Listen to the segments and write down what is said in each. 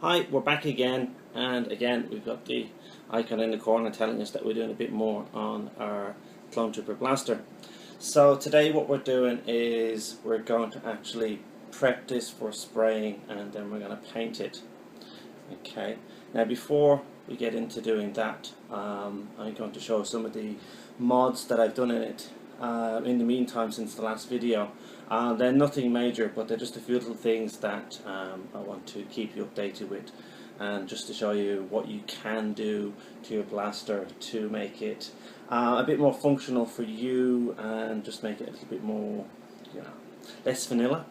Hi, we're back again, and again we've got the icon in the corner telling us that we're doing a bit more on our Clone Trooper blaster. So today what we're doing is we're going to actually prep this for spraying, and then we're going to paint it. Okay, now before we get into doing that, I'm going to show some of the mods that I've done in it in the meantime since the last video. They're nothing major, but they're just a few little things that I want to keep you updated with, and just to show you what you can do to your blaster to make it a bit more functional for you, and just make it a little bit more, less vanilla.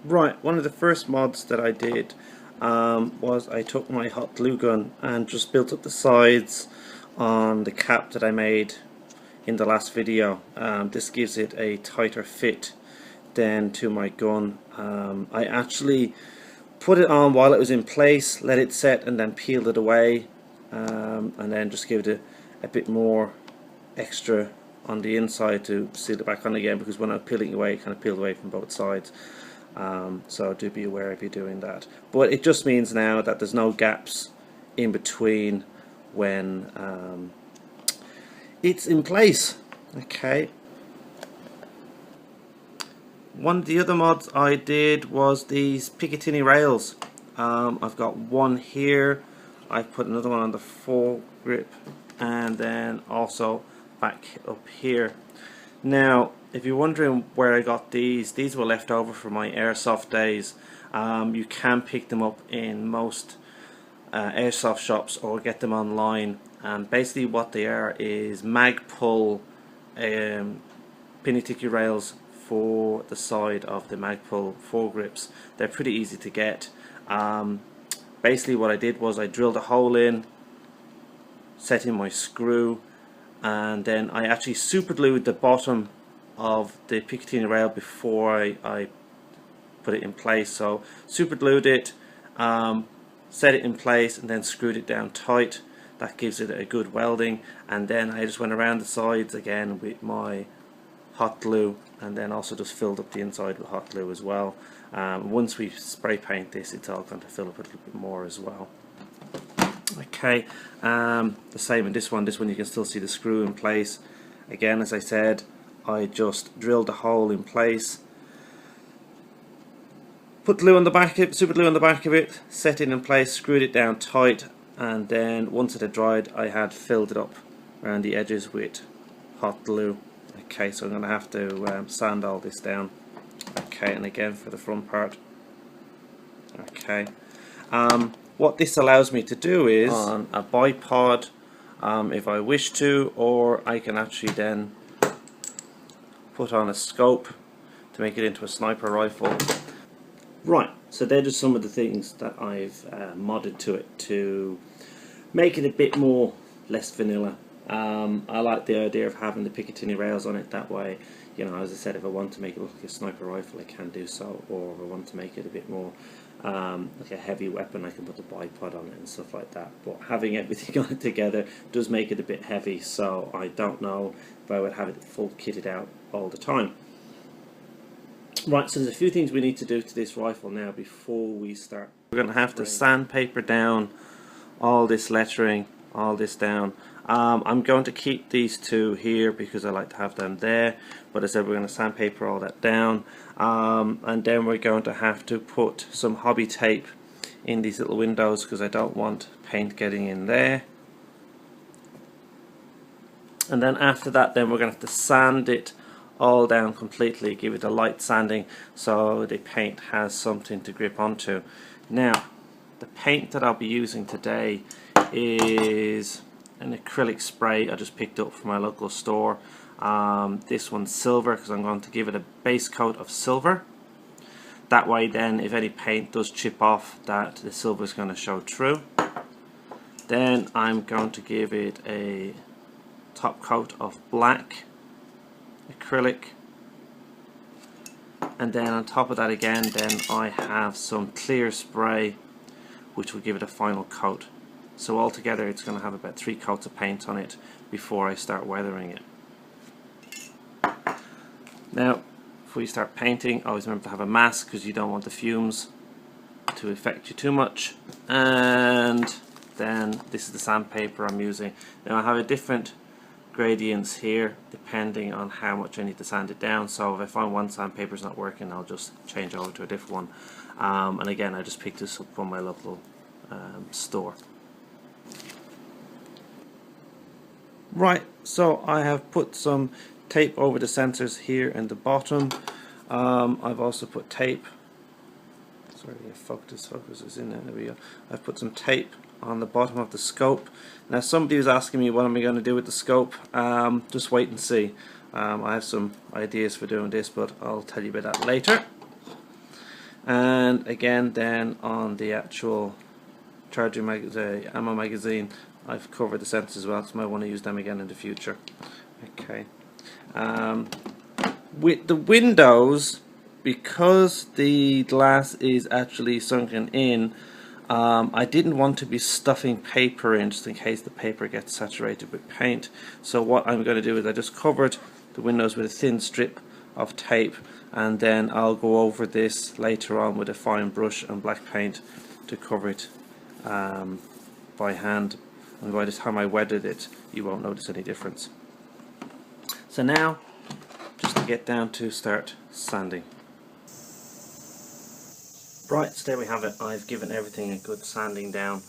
Right, one of the first mods that I did was I took my hot glue gun and just built up the sides on the cap that I made in the last video. This gives it a tighter fit than to my gun. I actually put it on while it was in place, let it set, and then peeled it away, and then just give it a bit more extra on the inside to seal it back on again, because when I'm peeling it away, it kind of peeled away from both sides. So do be aware if you're doing that. But it just means now that there's no gaps in between when it's in place. Okay. One of the other mods I did was these Picatinny rails. I've got one here. I've put another one on the foregrip, and then also back up here. Now, if you're wondering where I got these were left over from my airsoft days. You can pick them up in most airsoft shops or get them online. And basically what they are is Magpul Picatinny rails for the side of the Magpul foregrips. They're pretty easy to get. Basically what I did was I drilled a hole in, set in my screw, and then I actually super glued the bottom of the Picatinny rail before I put it in place. So super glued it, set it in place, and then screwed it down tight. That gives it a good welding, and then I just went around the sides again with my hot glue, and then also just filled up the inside with hot glue as well. Once we spray paint this, it's all going to fill up a little bit more as well. Okay, the same in this one. This one you can still see the screw in place. Again, as I said, I just drilled a hole in place, put glue on the back of it, super glue on the back of it, set it in place, screwed it down tight, and then once it had dried, I had filled it up around the edges with hot glue. Okay, so I'm going to have to sand all this down. Okay, and again for the front part. Okay, what this allows me to do is on a bipod, if I wish to, or I can actually then put on a scope to make it into a sniper rifle. Right, so they're just some of the things that I've modded to it to make it a bit more less vanilla. I like the idea of having the Picatinny rails on it. That way, as I said, if I want to make it look like a sniper rifle, I can do so, or if I want to make it a bit more like a heavy weapon, I can put a bipod on it and stuff like that. But having everything on it together does make it a bit heavy, so I don't know if I would have it full kitted out all the time. Right, so there's a few things we need to do to this rifle now before we start. We're going to have to sandpaper down all this lettering, all this down. I'm going to keep these two here because I like to have them there, but as I said, we're going to sandpaper all that down, and then we're going to have to put some hobby tape in these little windows because I don't want paint getting in there. And then after that, then we're going to have to sand it all down completely, give it a light sanding so the paint has something to grip onto. Now, the paint that I'll be using today is an acrylic spray I just picked up from my local store. This one's silver because I'm going to give it a base coat of silver. That way then, if any paint does chip off, that the silver is going to show through. Then I'm going to give it a top coat of black acrylic, and then on top of that again, then I have some clear spray which will give it a final coat. So altogether it's going to have about 3 coats of paint on it before I start weathering it. Now before you start painting, always remember to have a mask because you don't want the fumes to affect you too much. And then this is the sandpaper I'm using. Now I have a different gradients here depending on how much I need to sand it down, so if I find one sandpaper is not working, I'll just change over to a different one. And again, I just picked this up from my local store. Right, so I have put some tape over the sensors here in the bottom. I've also put tape, sorry, focus is in there, we go. I've put some tape on the bottom of the scope. Now somebody was asking me what am I going to do with the scope. Just wait and see. I have some ideas for doing this, but I'll tell you about that later. And again, then on the actual charging ammo magazine, I've covered the sensors as well, so I might want to use them again in the future. Okay. With the windows, because the glass is actually sunken in, I didn't want to be stuffing paper in just in case the paper gets saturated with paint. So what I'm going to do is I just covered the windows with a thin strip of tape, and then I'll go over this later on with a fine brush and black paint to cover it by hand, and by the time I weathered it you won't notice any difference. So now just to get down to start sanding. Right, so there we have it. I've given everything a good sanding down.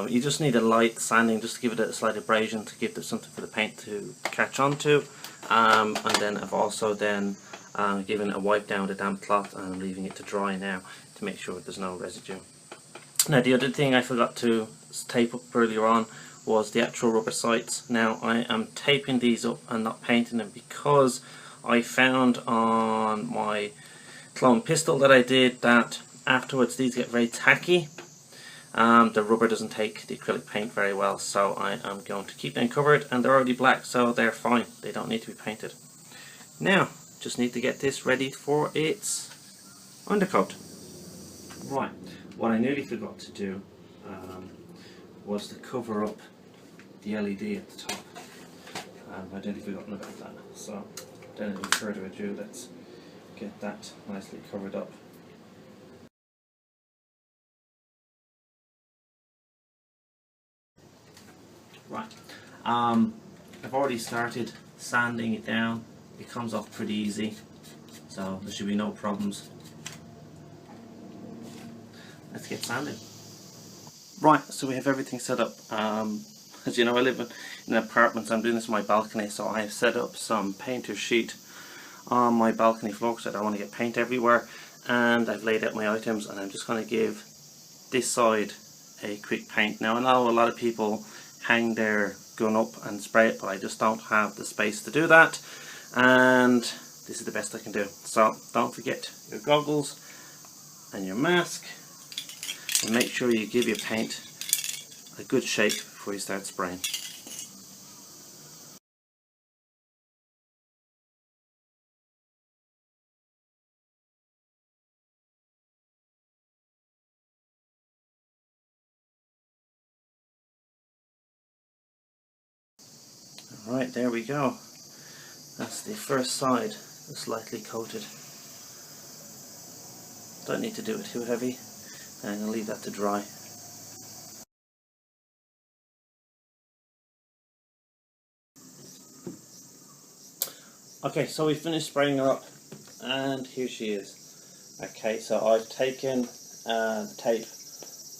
You just need a light sanding just to give it a slight abrasion to give it something for the paint to catch on to. And then I've also then given a wipe down with a damp cloth and I'm leaving it to dry now to make sure there's no residue. Now the other thing I forgot to tape up earlier on was the actual rubber sights. Now I am taping these up and not painting them because I found on my clone pistol that I did that afterwards these get very tacky. The rubber doesn't take the acrylic paint very well, so I am going to keep them covered, and they're already black so they're fine, they don't need to be painted. Now just need to get this ready for its undercoat. Right, what I nearly forgot to do was to cover up the LED at the top. I'd nearly forgotten about that, so without any further ado, let's get that nicely covered up. Right, I've already started sanding it down. It comes off pretty easy, so there should be no problems. Let's get sanding. Right, so we have everything set up. As you know, I live in an apartment, so I'm doing this on my balcony, so I have set up some painter sheet on my balcony floor because I don't want to get paint everywhere, and I've laid out my items, and I'm just going to give this side a quick paint. Now I know a lot of people hang their gun up and spray it, but I just don't have the space to do that, and this is the best I can do. So don't forget your goggles and your mask, and make sure you give your paint a good shake before you start spraying. Alright, there we go. That's the first side, that's lightly coated. Don't need to do it too heavy, and I'll leave that to dry. Okay, so we finished spraying her up, and here she is. Okay, so I've taken the tape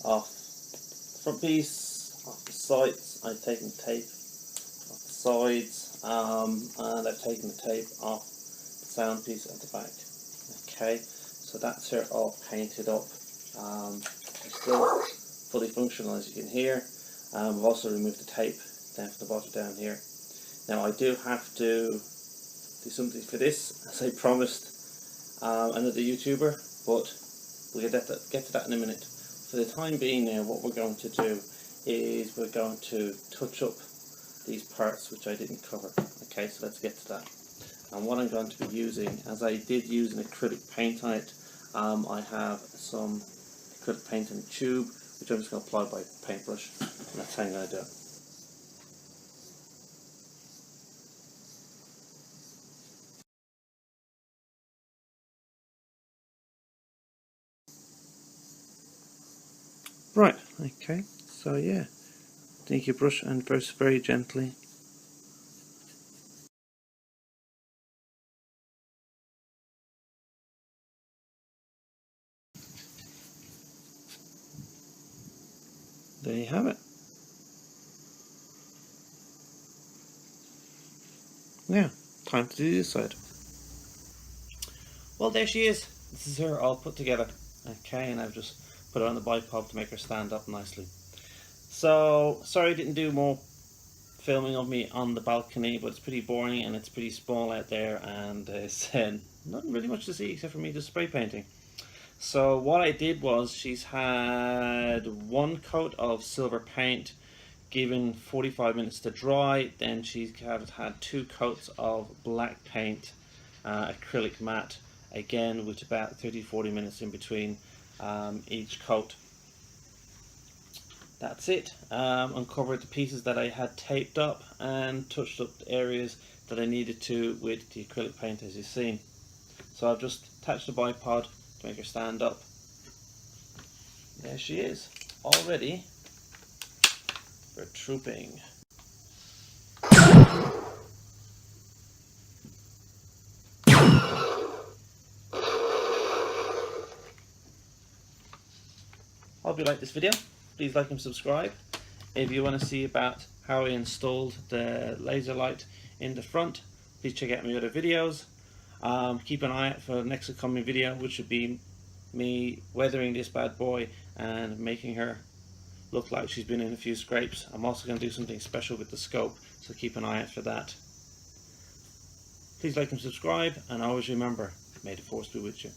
off the front piece, off the sides, I've taken tape off the sides, and I've taken the tape off the sound piece at the back. Okay, so that's her all painted up. It's still fully functional, as you can hear. We've also removed the tape down from the bottom down here. Now I do have to do something for this, as I promised another YouTuber, but we'll get to that in a minute. For the time being now, what we're going to do is we're going to touch up these parts which I didn't cover. Okay, so let's get to that. And what I'm going to be using, as I did use an acrylic paint on it, I have some acrylic paint in a tube, which I'm just going to apply by paintbrush, and that's how I'm going to do it. Right, okay, so yeah, take your brush and brush very gently. There you have it. Now, time to do this side. Well, there she is. This is her all put together. Okay, and I've just put her on the bipod to make her stand up nicely. So, sorry I didn't do more filming of me on the balcony, but it's pretty boring and it's pretty small out there, and there's not really much to see except for me just spray painting. So what I did was, she's had one coat of silver paint given 45 minutes to dry, then she's had 2 coats of black paint, acrylic matte, again with about 30-40 minutes in between each coat. That's it. Uncovered the pieces that I had taped up and touched up the areas that I needed to with the acrylic paint, as you've seen. So I've just attached the bipod to make her stand up. There she is, all ready for trooping. I hope you like this video. Please like and subscribe. If you want to see about how I installed the laser light in the front, please check out my other videos. Keep an eye out for the next upcoming video, which would be me weathering this bad boy and making her look like she's been in a few scrapes. I'm also going to do something special with the scope, so keep an eye out for that. Please like and subscribe, and always remember, may the force be with you.